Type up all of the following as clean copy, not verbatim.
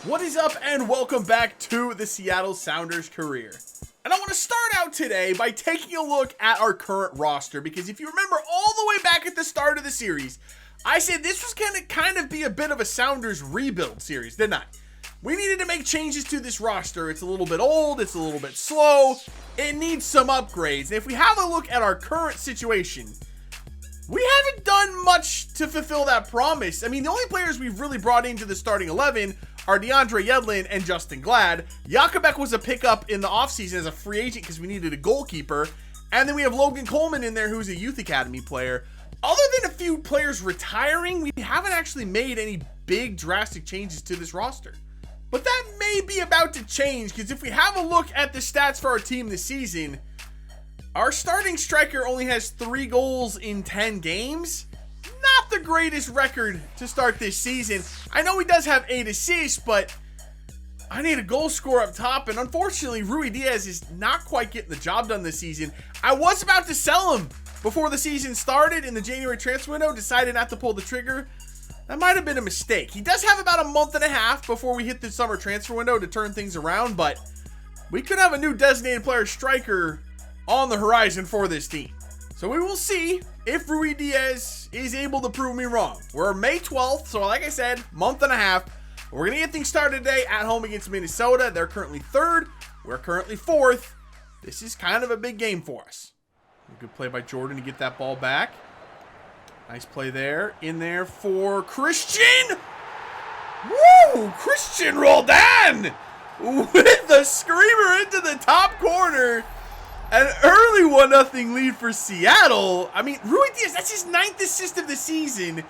What is up, and welcome back to the Seattle Sounders career. And I want to start out today by taking a look at our current roster, because if you remember all the way back at the start of the series, I said this was going to kind of be a bit of a Sounders rebuild series, didn't I? We needed to make changes to this roster. It's a little bit old, it's a little bit slow, it needs some upgrades. And if we have a look at our current situation, we haven't done much to fulfill that promise. I mean, the only players we've really brought into the starting 11 are DeAndre Yedlin and Justin Glad. Jakubek was a pickup in the offseason as a free agent because we needed a goalkeeper. And then we have Logan Coleman in there, who's a youth academy player. Other than a few players retiring, we haven't actually made any big drastic changes to this roster. But that may be about to change, because if we have a look at the stats for our team this season, our starting striker only has 3 goals in 10 games. Not the greatest record to start this season. I know he does have 8 assists, but I need a goal scorer up top, and unfortunately, RUIDIAZ is not quite getting the job done this season. I was about to sell him before the season started in the January transfer window, decided not to pull the trigger. That might have been a mistake. He does have about a month and a half before we hit the summer transfer window to turn things around, but we could have a new designated player striker on the horizon for this team. So we will see if RUIDIAZ is able to prove me wrong. We're May 12th, so like I said, month and a half. We're going to get things started today at home against Minnesota. They're currently 3rd. We're currently 4th. This is kind of a big game for us. Good play by Jordan to get that ball back. Nice play there. In there for Christian. Woo! Christian Roldan with the screamer into the top corner. An early 1-0 lead for Seattle. I mean, RUIDIAZ, that's his 9th assist of the season.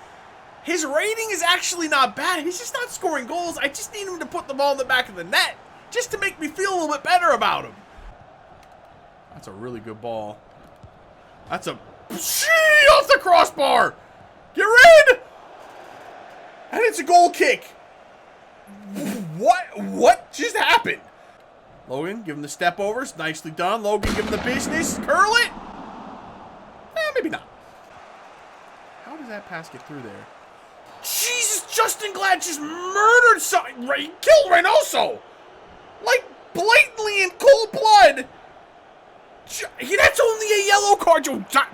His rating is actually not bad. He's just not scoring goals. I just need him to put the ball in the back of the net just to make me feel a little bit better about him. That's a really good ball. That's a off the crossbar. Get rid. And it's a goal kick. What just happened? Logan, give him the step overs. Nicely done. Logan, give him the business. Curl it. Maybe not. How does that pass get through there? Jesus, Justin Glad just murdered something. He killed Reynoso. Like, blatantly in cold blood. That's only a yellow card.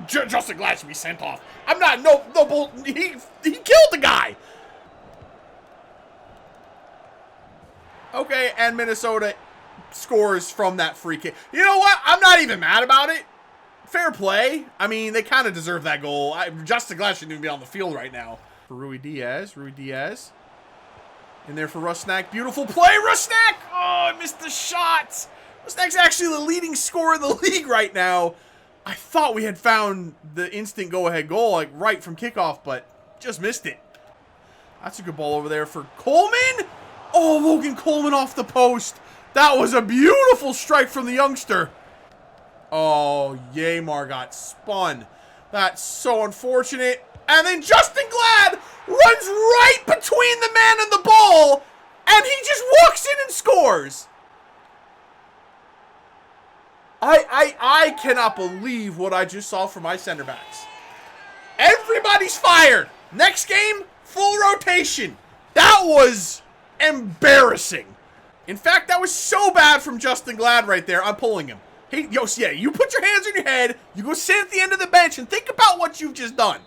Justin Glad should be sent off. I'm not, he killed the guy. Okay, and Minnesota scores from that free kick. You know what? I'm not even mad about it. Fair play. I mean, they kind of deserve that goal. Justin Glad shouldn't even be on the field right now. For RUIDIAZ. In there for Rusnak. Beautiful play, Rusnak! Oh, I missed the shot. Rusnak's actually the leading scorer in the league right now. I thought we had found the instant go-ahead goal, like right from kickoff, but just missed it. That's a good ball over there for Coleman. Oh, Logan Coleman off the post. That was a beautiful strike from the youngster. Oh, Yamar got spun. That's so unfortunate. And then Justin Glad runs right between the man and the ball, and he just walks in and scores. I cannot believe what I just saw from my center backs. Everybody's fired. Next game, full rotation. That was embarrassing. In fact, that was so bad from Justin Glad right there. I'm pulling him. Hey, yeah, you put your hands on your head, you go sit at the end of the bench, and think about what you've just done.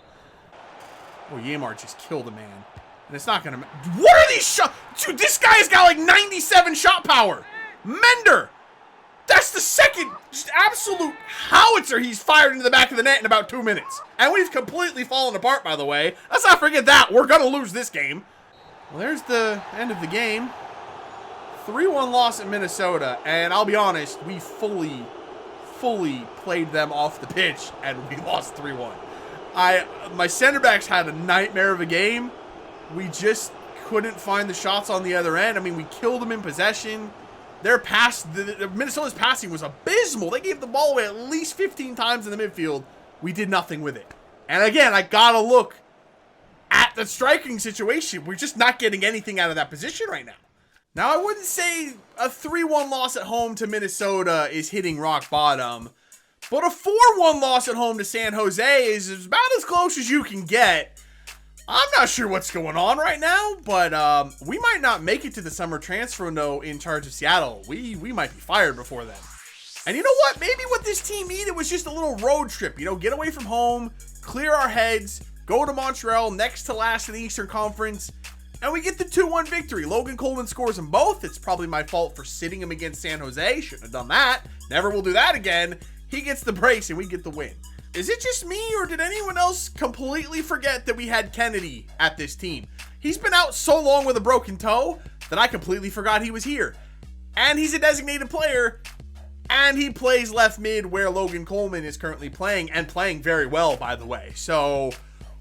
Oh, Yamar just killed a man. And it's not going to matter. What are these shots? Dude, this guy's got like 97 shot power. Mender. That's the second just absolute howitzer he's fired into the back of the net in about 2 minutes. And we've completely fallen apart, by the way. Let's not forget that. We're going to lose this game. Well, there's the end of the game. 3-1 loss in Minnesota, and I'll be honest, we fully played them off the pitch, and we lost 3-1. My center backs had a nightmare of a game. We just couldn't find the shots on the other end. I mean, we killed them in possession. Their pass, Minnesota's passing was abysmal. They gave the ball away at least 15 times in the midfield. We did nothing with it. And again, I gotta look at the striking situation. We're just not getting anything out of that position right now. Now, I wouldn't say a 3-1 loss at home to Minnesota is hitting rock bottom, but a 4-1 loss at home to San Jose is about as close as you can get. I'm not sure what's going on right now, but we might not make it to the summer transfer window in charge of Seattle. We might be fired before then. And you know what? Maybe what this team needed was just a little road trip. You know, get away from home, clear our heads, go to Montreal, next to last in the Eastern Conference, and we get the 2-1 victory. Logan Coleman scores them both. It's probably my fault for sitting him against San Jose. Shouldn't have done that. Never will do that again. He gets the brace and we get the win. Is it just me, or did anyone else completely forget that we had Kennedy at this team? He's been out so long with a broken toe that I completely forgot he was here. And he's a designated player, and he plays left mid where Logan Coleman is currently playing, and playing very well, by the way. So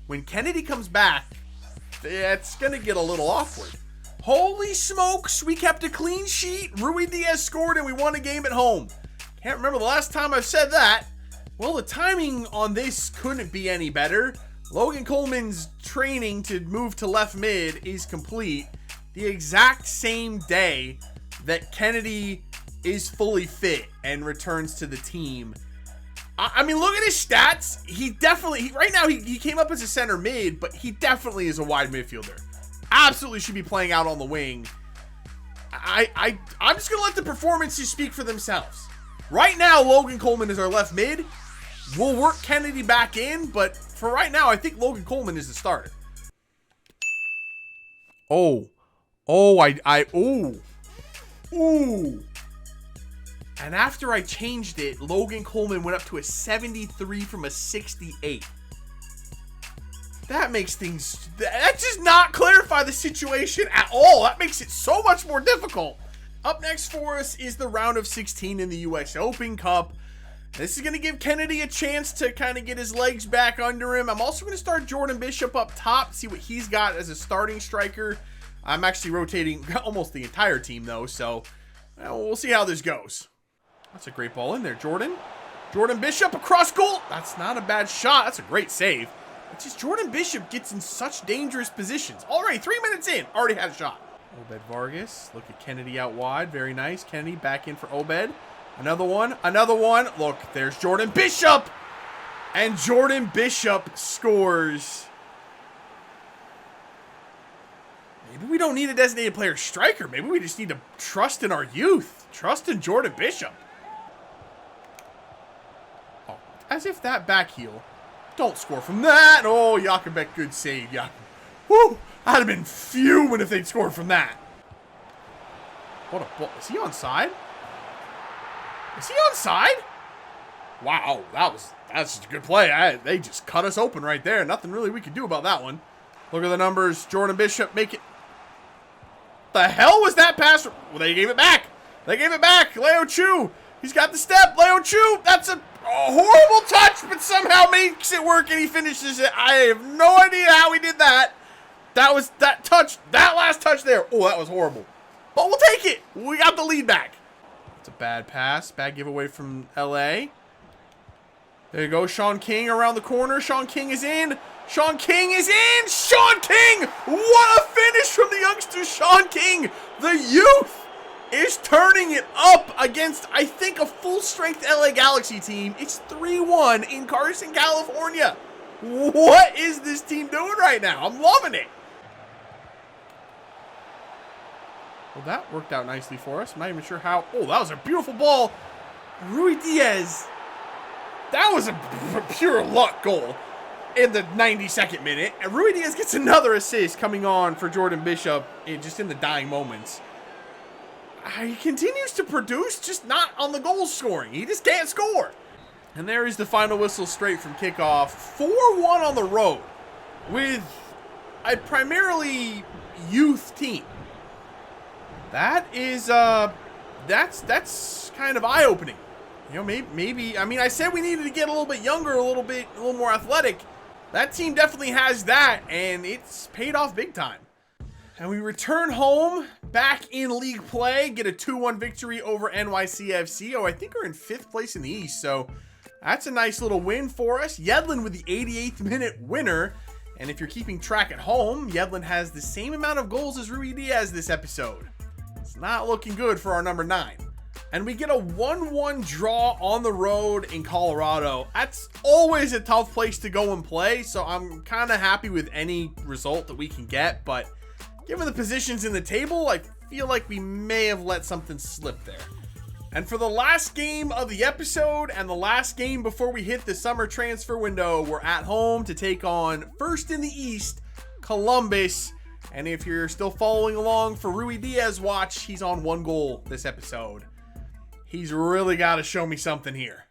when Kennedy comes back, it's going to get a little awkward. Holy smokes, we kept a clean sheet. RUIDIAZ scored and we won a game at home. Can't remember the last time I've said that. Well, the timing on this couldn't be any better. Logan Coleman's training to move to left mid is complete the exact same day that Kennedy is fully fit and returns to the team. I mean, look at his stats. Right now he came up as a center mid, but he definitely is a wide midfielder. Absolutely should be playing out on the wing. I'm just going to let the performances speak for themselves. Right now, Logan Coleman is our left mid. We'll work Kennedy back in, but for right now, I think Logan Coleman is the starter. Ooh. And after I changed it, Logan Coleman went up to a 73 from a 68. That does not clarify the situation at all. That makes it so much more difficult. Up next for us is the round of 16 in the US Open Cup. This is going to give Kennedy a chance to kind of get his legs back under him. I'm also going to start Jordan Bishop up top, see what he's got as a starting striker. I'm actually rotating almost the entire team, though, so we'll see how this goes. That's a great ball in there, Jordan. Jordan Bishop across goal. That's not a bad shot. That's a great save. It's just Jordan Bishop gets in such dangerous positions. Already 3 minutes in, already had a shot. Obed Vargas, look at Kennedy out wide. Very nice. Kennedy back in for Obed. Another one. Look, there's Jordan Bishop. And Jordan Bishop scores. Maybe we don't need a designated player striker. Maybe we just need to trust in our youth. Trust in Jordan Bishop. Oh, as if that back heel. Don't score from that. Oh, Jakobek, good save. Woo! I'd have been fuming if they'd scored from that. What a ball. Is he onside? Is he onside? Wow, that's just a good play. They just cut us open right there. Nothing really we could do about that one. Look at the numbers. Jordan Bishop make it. The hell was that pass? Well, they gave it back. Leo Chu. He's got the step. Leo Chu. That's a horrible touch, but somehow makes it work and he finishes it. I have no idea how he did that. That last touch there. Oh, that was horrible. But we'll take it. We got the lead back. It's a bad pass. Bad giveaway from LA. There you go. Sean King around the corner. Sean King is in. Sean King! What a finish from the youngster, Sean King! The youth is turning it up against, I think, a full-strength LA Galaxy team. It's 3-1 in Carson, California. What is this team doing right now? I'm loving it. Well, that worked out nicely for us. I'm not even sure how. Oh, that was a beautiful ball. RUIDIAZ. That was a pure luck goal in the 92nd minute. And RUIDIAZ gets another assist coming on for Jordan Bishop just in the dying moments. He continues to produce, just not on the goal scoring. He just can't score. And there is the final whistle straight from kickoff. 4-1 on the road with a primarily youth team. That is, that's kind of eye-opening. You know, maybe, I mean, I said we needed to get a little bit younger, a little more athletic. That team definitely has that, and it's paid off big time. And we return home, back in league play, get a 2-1 victory over NYCFC. Oh, I think we're in 5th place in the East, so that's a nice little win for us. Yedlin with the 88th minute winner. And if you're keeping track at home, Yedlin has the same amount of goals as RUIDIAZ this episode. It's not looking good for our number 9. and we get a 1-1 draw on the road in Colorado. That's always a tough place to go and play, so I'm kind of happy with any result that we can get, but given the positions in the table, I feel like we may have let something slip there. And for the last game of the episode and the last game before we hit the summer transfer window, we're at home to take on first in the East, Columbus. And if you're still following along for RUIDIAZ watch, he's on 1 goal this episode. He's really got to show me something here.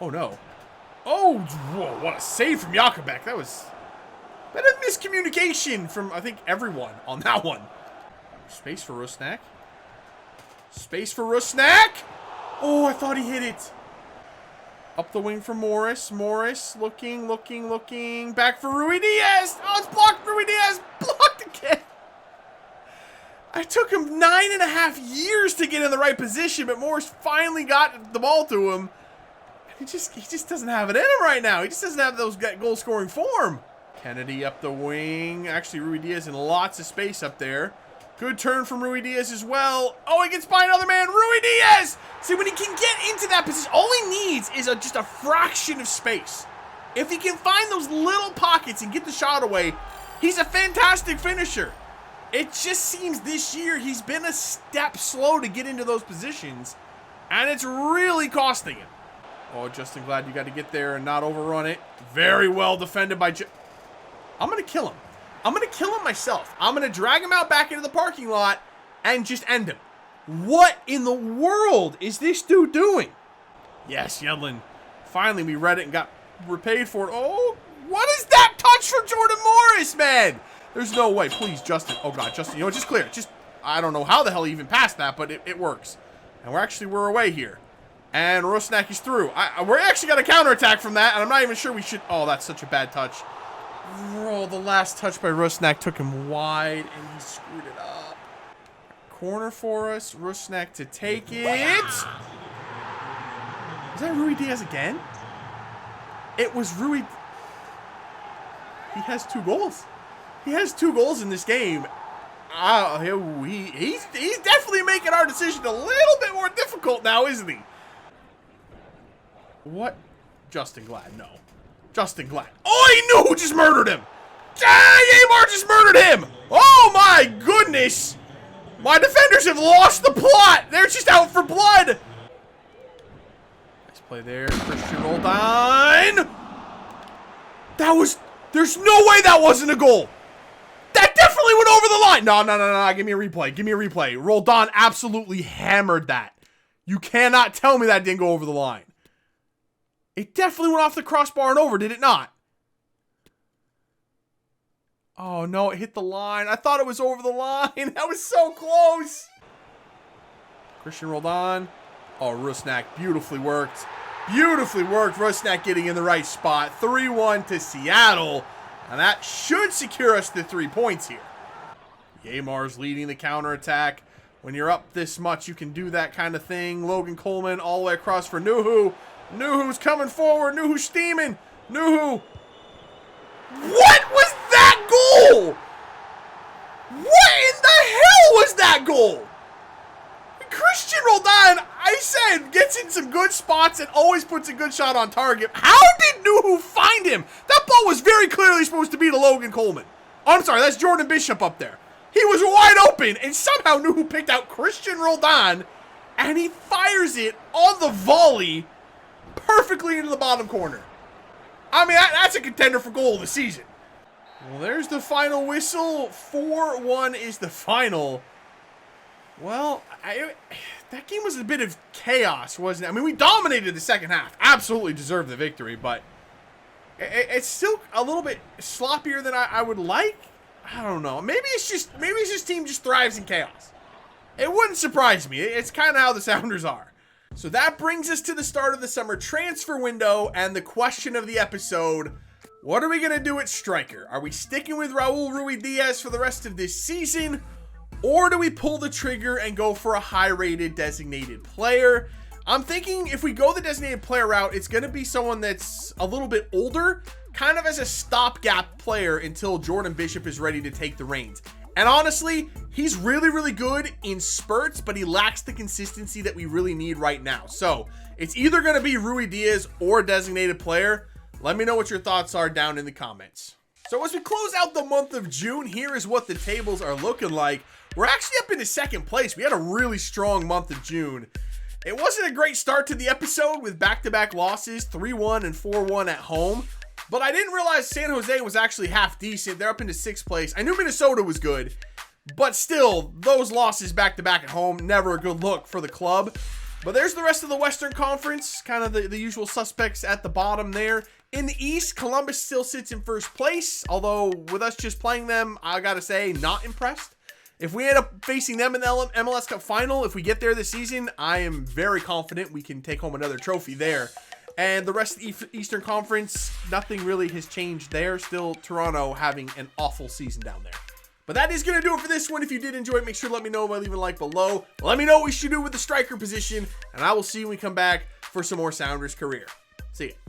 Oh, no. Oh, whoa, what a save from Jakobek. That was a bit of miscommunication from, I think, everyone on that one. Space for Rusnak. Space for Rusnak. Oh, I thought he hit it. Up the wing for Morris. Morris looking. Back for RUIDIAZ. Oh, it's blocked. RUIDIAZ blocked again. I took him 9.5 years to get in the right position, but Morris finally got the ball to him. He just doesn't have it in him right now. He just doesn't have those goal-scoring form. Kennedy up the wing. Actually, RUIDIAZ in lots of space up there. Good turn from RUIDIAZ as well. Oh, he gets by another man. RUIDIAZ! See, when he can get into that position, all he needs is just a fraction of space. If he can find those little pockets and get the shot away, he's a fantastic finisher. It just seems this year he's been a step slow to get into those positions, and it's really costing him. Oh, Justin, glad you got to get there and not overrun it. Very well defended by I'm going to kill him. I'm going to kill him myself. I'm going to drag him out back into the parking lot and just end him. What in the world is this dude doing? Yes, Yedlin. Finally, we read it and got repaid for it. Oh, what is that touch from Jordan Morris, man? There's no way. Please, Justin. Oh, God, Justin. You know what? Just clear it. Just, I don't know how the hell he even passed that, but it works. And we're away here. And Rusnak is through. We're actually got a counterattack from that, and I'm not even sure we should. Oh, that's such a bad touch. Oh, the last touch by Rusnak took him wide, and he screwed it up. Corner for us. Rusnak to take it. Is that RUIDIAZ again? It was Rui. He has 2 goals. He has 2 goals in this game. He's definitely making our decision a little bit more difficult now, isn't he? What? Justin Glad, no. Justin Glad. Oh, he knew who just murdered him. Amar just murdered him. Oh, my goodness. My defenders have lost the plot. They're just out for blood. Nice play there. Christian Roldan. There's no way that wasn't a goal. That definitely went over the line. No. Give me a replay. Give me a replay. Roldan absolutely hammered that. You cannot tell me that didn't go over the line. It definitely went off the crossbar and over, did it not? Oh, no, it hit the line. I thought it was over the line. That was so close. Christian Roldan. Oh, Rusnak, beautifully worked. Beautifully worked. Rusnak getting in the right spot. 3-1 to Seattle. And that should secure us the 3 points here. Yamar's leading the counterattack. When you're up this much, you can do that kind of thing. Logan Coleman all the way across for Nuhu. Nuhu's coming forward. Nuhu's steaming. Nuhu. What was that goal? What in the hell was that goal? Christian Roldan, I said, gets in some good spots and always puts a good shot on target. How did Nuhu find him? That ball was very clearly supposed to be to Logan Coleman. Oh, I'm sorry, that's Jordan Bishop up there. He was wide open, and somehow Nuhu picked out Christian Roldan, and he fires it on the volley perfectly into the bottom corner. I mean, that's a contender for goal of the season. Well, there's the final whistle. 4-1 is the final. Well, that game was a bit of chaos, wasn't it? I mean, we dominated the second half. Absolutely deserved the victory, but it's still a little bit sloppier than I would like. I don't know. Maybe it's just team just thrives in chaos. It wouldn't surprise me. It's kind of how the Sounders are. So that brings us to the start of the summer transfer window and the question of the episode. What are we going to do at striker? Are we sticking with Raul RUIDIAZ for the rest of this season? Or do we pull the trigger and go for a high-rated designated player? I'm thinking if we go the designated player route, it's going to be someone that's a little bit older, kind of as a stopgap player until Jordan Bishop is ready to take the reins. And honestly, he's really, really good in spurts, but he lacks the consistency that we really need right now. So it's either going to be RUIDIAZ or designated player. Let me know what your thoughts are down in the comments. So as we close out the month of June, here is what the tables are looking like. We're actually up into second place. We had a really strong month of June. It wasn't a great start to the episode with back-to-back losses, 3-1 and 4-1 at home. But I didn't realize San Jose was actually half decent. They're up into 6th place. I knew Minnesota was good, but still, those losses back-to-back at home, never a good look for the club. But there's the rest of the Western Conference, kind of the usual suspects at the bottom there. In the East, Columbus still sits in 1st place, although with us just playing them, I gotta say, not impressed. If we end up facing them in the MLS Cup final, if we get there this season, I am very confident we can take home another trophy there. And the rest of the Eastern Conference, nothing really has changed there. Still Toronto having an awful season down there. But that is going to do it for this one. If you did enjoy it, make sure to let me know by leaving a like below. Let me know what we should do with the striker position, and I will see you when we come back for some more Sounders Career. See ya.